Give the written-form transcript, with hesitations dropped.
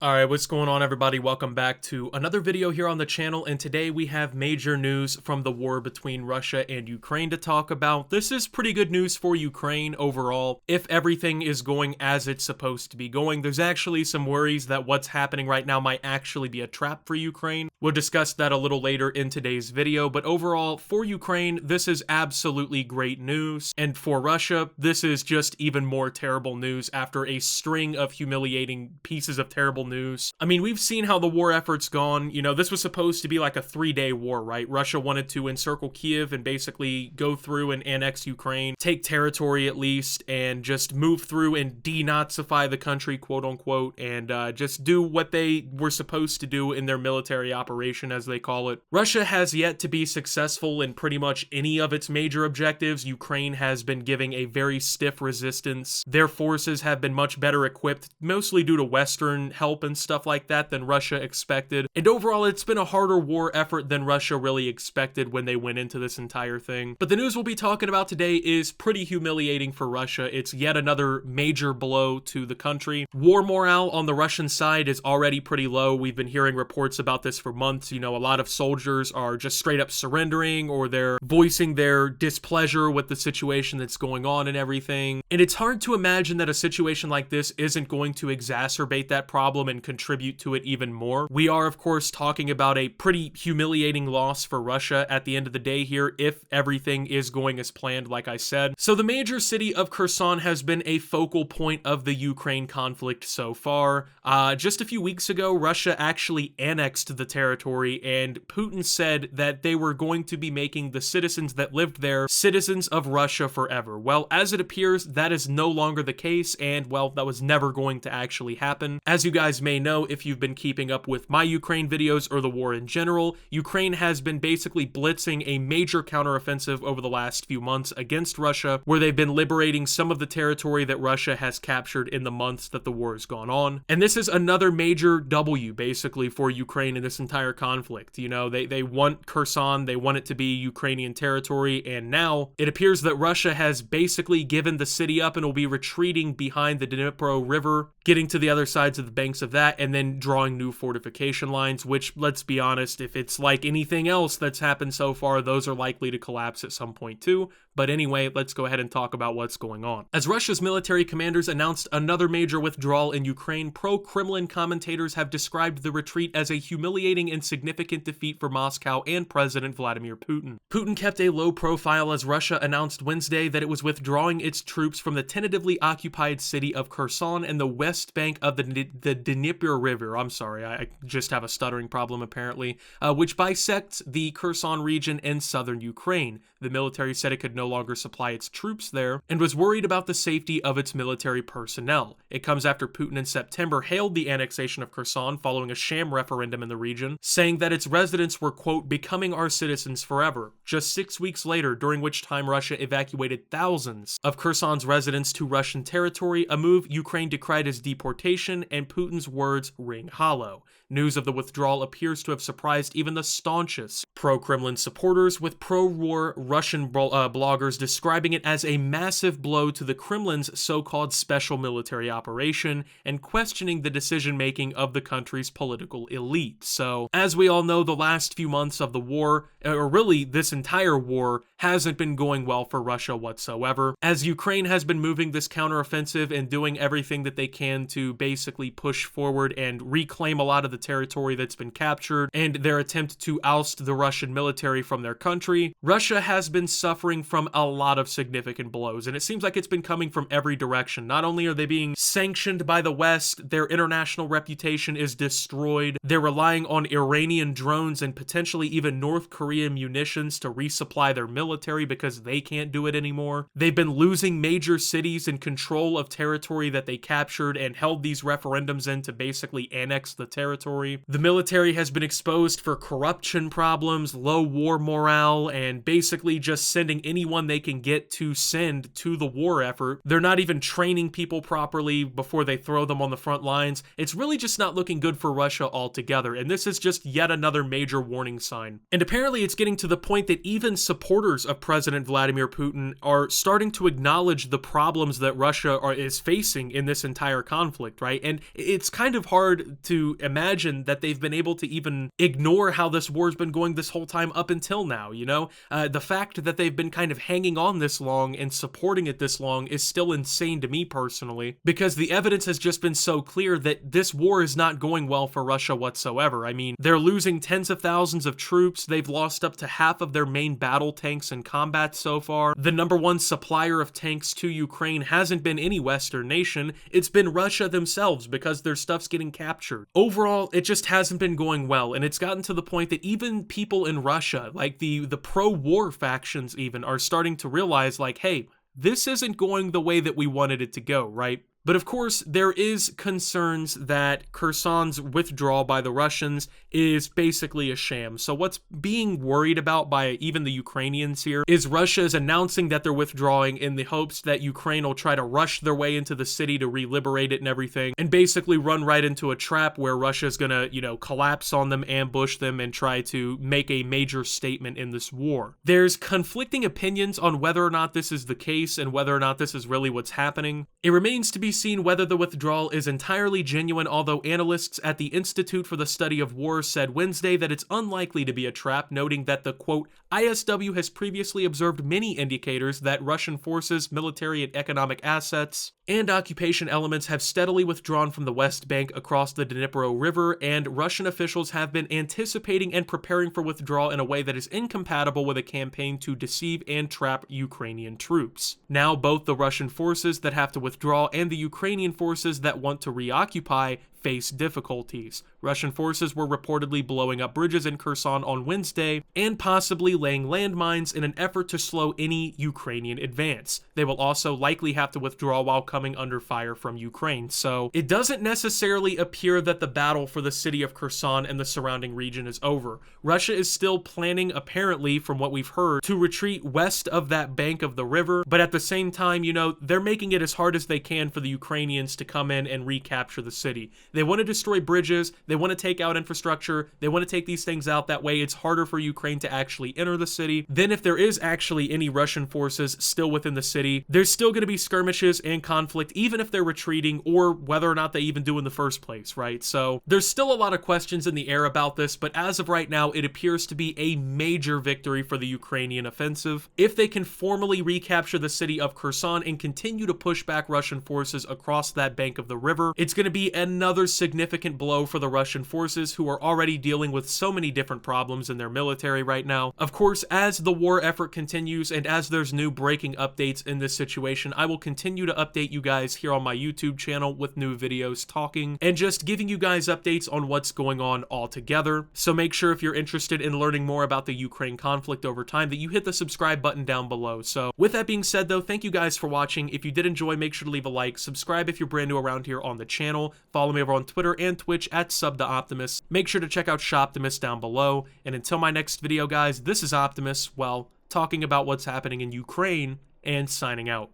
Alright, what's going on everybody? Welcome back to another video here on the channel, and today we have major news from the war between Russia and Ukraine to talk about. This is pretty good news for Ukraine overall. If everything is going as it's supposed to be going, there's actually some worries that what's happening right now might actually be a trap for Ukraine. We'll discuss that a little later in today's video, but overall, for Ukraine, this is absolutely great news, and for Russia, this is just even more terrible news after a string of humiliating pieces of terrible news. I mean, we've seen how the war effort's gone. You know, this was supposed to be like a 3-day war, right? Russia wanted to encircle Kiev and basically go through and annex Ukraine, take territory at least, and just move through and denazify the country, quote unquote, and just do what they were supposed to do in their military operation, as they call it. Russia has yet to be successful in pretty much any of its major objectives. Ukraine has been giving a very stiff resistance. Their forces have been much better equipped, mostly due to Western help and stuff like that than Russia expected. And overall, it's been a harder war effort than Russia really expected when they went into this entire thing. But the news we'll be talking about today is pretty humiliating for Russia. It's yet another major blow to the country. War morale on the Russian side is already pretty low. We've been hearing reports about this for months. You know, a lot of soldiers are just straight up surrendering, or they're voicing their displeasure with the situation that's going on and everything. And it's hard to imagine that a situation like this isn't going to exacerbate that problem and contribute to it even more. We are, of course, talking about a pretty humiliating loss for Russia at the end of the day here, if everything is going as planned, like I said. So the major city of Kherson has been a focal point of the Ukraine conflict so far. Just a few weeks ago, Russia actually annexed the territory, and Putin said that they were going to be making the citizens that lived there citizens of Russia forever. Well, as it appears, that is no longer the case, and well, that was never going to actually happen. As you guys may know, if you've been keeping up with my Ukraine videos or the war in general, Ukraine has been basically blitzing a major counteroffensive over the last few months against Russia, where they've been liberating some of the territory that Russia has captured in the months that the war has gone on. And this is another major W, basically, for Ukraine in this entire conflict. You know, they want Kherson, they want it to be Ukrainian territory, and now it appears that Russia has basically given the city up and will be retreating behind the Dnipro River, getting to the other sides of the banks of that, and then drawing new fortification lines, which, let's be honest, if it's like anything else that's happened so far, those are likely to collapse at some point too. But anyway, let's go ahead and talk about what's going on. As Russia's military commanders announced another major withdrawal in Ukraine, pro-Kremlin commentators have described the retreat as a humiliating and significant defeat for Moscow and President Vladimir Putin. Putin kept a low profile as Russia announced Wednesday that it was withdrawing its troops from the tentatively occupied city of Kherson and the west bank of the Dnipro River. I'm sorry, I just have a stuttering problem apparently, which bisects the Kherson region in southern Ukraine. The military said it could no longer supply its troops there and was worried about the safety of its military personnel. It comes after Putin in September hailed the annexation of Kherson following a sham referendum in the region, saying that its residents were, quote, becoming our citizens forever. Just 6 weeks later, during which time Russia evacuated thousands of Kherson's residents to Russian territory, a move Ukraine decried as deportation, and Putin's words ring hollow. News of the withdrawal appears to have surprised even the staunchest pro-Kremlin supporters, with pro-war Russian bloggers describing it as a massive blow to the Kremlin's so-called special military operation and questioning the decision-making of the country's political elite. So, as we all know, the last few months of the war, or really this entire war, hasn't been going well for Russia whatsoever, as Ukraine has been moving this counteroffensive and doing everything that they can to basically push forward and reclaim a lot of the territory that's been captured, and their attempt to oust the Russian military from their country. Russia has been suffering from a lot of significant blows, and it seems like it's been coming from every direction. Not only are they being sanctioned by the West, their international reputation is destroyed. They're relying on Iranian drones and potentially even North Korean munitions to resupply their military because they can't do it anymore. They've been losing major cities and control of territory that they captured and held these referendums in to basically annex the territory. The military has been exposed for corruption problems, low war morale, and basically just sending any anyone they can get to send to the war effort. They're not even training people properly before they throw them on the front lines. It's really just not looking good for Russia altogether, and this is just yet another major warning sign. And apparently it's getting to the point that even supporters of President Vladimir Putin are starting to acknowledge the problems that Russia is facing in this entire conflict, right? And it's kind of hard to imagine that they've been able to even ignore how this war's been going this whole time up until now, you know? The fact that they've been kind of hanging on this long and supporting it this long is still insane to me personally, because the evidence has just been so clear that this war is not going well for Russia whatsoever. I mean, they're losing tens of thousands of troops. They've lost up to half of their main battle tanks in combat so far. The #1 supplier of tanks to Ukraine hasn't been any Western nation. It's been Russia themselves, because their stuff's getting captured. Overall, it just hasn't been going well, and it's gotten to the point that even people in Russia, like the pro-war factions even, are starting to realize, like, hey, this isn't going the way that we wanted it to go, right? But of course, there is concerns that Kherson's withdrawal by the Russians is basically a sham. So what's being worried about by even the Ukrainians here is Russia is announcing that they're withdrawing in the hopes that Ukraine will try to rush their way into the city to re-liberate it and everything, and basically run right into a trap where Russia's gonna, you know, collapse on them, ambush them, and try to make a major statement in this war. There's conflicting opinions on whether or not this is the case and whether or not this is really what's happening. It remains to be seen whether the withdrawal is entirely genuine, although analysts at the Institute for the Study of War said Wednesday that it's unlikely to be a trap, noting that the, quote, ISW has previously observed many indicators that Russian forces, military and economic assets, and occupation elements have steadily withdrawn from the West Bank across the Dnipro River, and Russian officials have been anticipating and preparing for withdrawal in a way that is incompatible with a campaign to deceive and trap Ukrainian troops. Now, both the Russian forces that have to withdraw and the Ukrainian forces that want to reoccupy face difficulties. Russian forces were reportedly blowing up bridges in Kherson on Wednesday and possibly laying landmines in an effort to slow any Ukrainian advance. They will also likely have to withdraw while coming under fire from Ukraine. So it doesn't necessarily appear that the battle for the city of Kherson and the surrounding region is over. Russia is still planning, apparently, from what we've heard, to retreat west of that bank of the river, but at the same time, you know, they're making it as hard as they can for the Ukrainians to come in and recapture the city. They want to destroy bridges, they want to take out infrastructure, they want to take these things out. That way it's harder for Ukraine to actually enter the city. Then if there is actually any Russian forces still within the city, there's still going to be skirmishes and conflict, even if they're retreating, or whether or not they even do in the first place, right? So there's still a lot of questions in the air about this, but as of right now, it appears to be a major victory for the Ukrainian offensive. If they can formally recapture the city of Kherson and continue to push back Russian forces across that bank of the river, it's going to be another significant blow for the Russian forces, who are already dealing with so many different problems in their military right now. Of course, as the war effort continues and as there's new breaking updates in this situation, I will continue to update you guys here on my YouTube channel with new videos talking and just giving you guys updates on what's going on all together. So make sure, if you're interested in learning more about the Ukraine conflict over time, that you hit the subscribe button down below. So with that being said though, thank you guys for watching. If you did enjoy, make sure to leave a like, subscribe if you're brand new around here on the channel, follow me over on Twitter and Twitch at @SubTheOptimus. Make sure to check out Shoptimus down below. And until my next video, guys, this is Optimus, well, talking about what's happening in Ukraine and signing out.